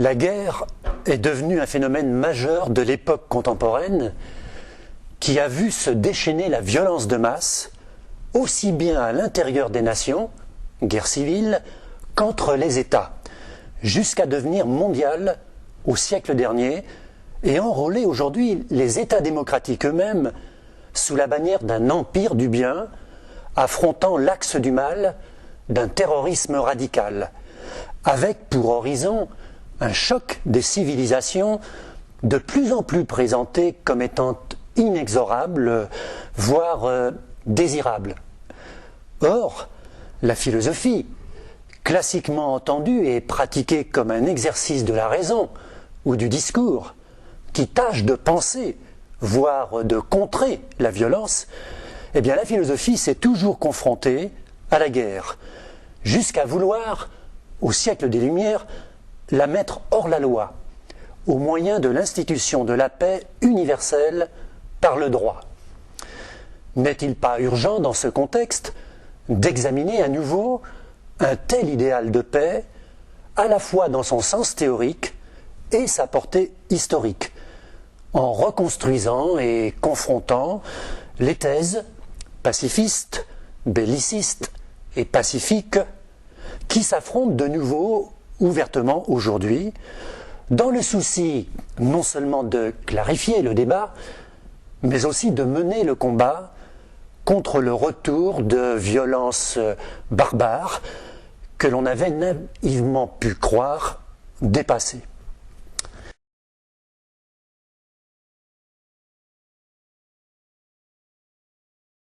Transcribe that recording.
La guerre est devenue un phénomène majeur de l'époque contemporaine qui a vu se déchaîner la violence de masse, aussi bien à l'intérieur des nations, guerre civile, qu'entre les États, jusqu'à devenir mondiale au siècle dernier et enrôler aujourd'hui les États démocratiques eux-mêmes sous la bannière d'un empire du bien, affrontant l'axe du mal d'un terrorisme radical, avec pour horizon un choc des civilisations de plus en plus présenté comme étant inexorable, voire désirable. Or, la philosophie, classiquement entendue et pratiquée comme un exercice de la raison ou du discours, qui tâche de penser, voire de contrer la violence, eh bien la philosophie s'est toujours confrontée à la guerre, jusqu'à vouloir, au siècle des Lumières, la mettre hors la loi, au moyen de l'institution de la paix universelle par le droit. N'est-il pas urgent dans ce contexte d'examiner à nouveau un tel idéal de paix, à la fois dans son sens théorique et sa portée historique, en reconstruisant et confrontant les thèses pacifistes, bellicistes et pacifiques qui s'affrontent de nouveau ouvertement aujourd'hui, dans le souci non seulement de clarifier le débat, mais aussi de mener le combat contre le retour de violences barbares que l'on avait naïvement pu croire dépassées.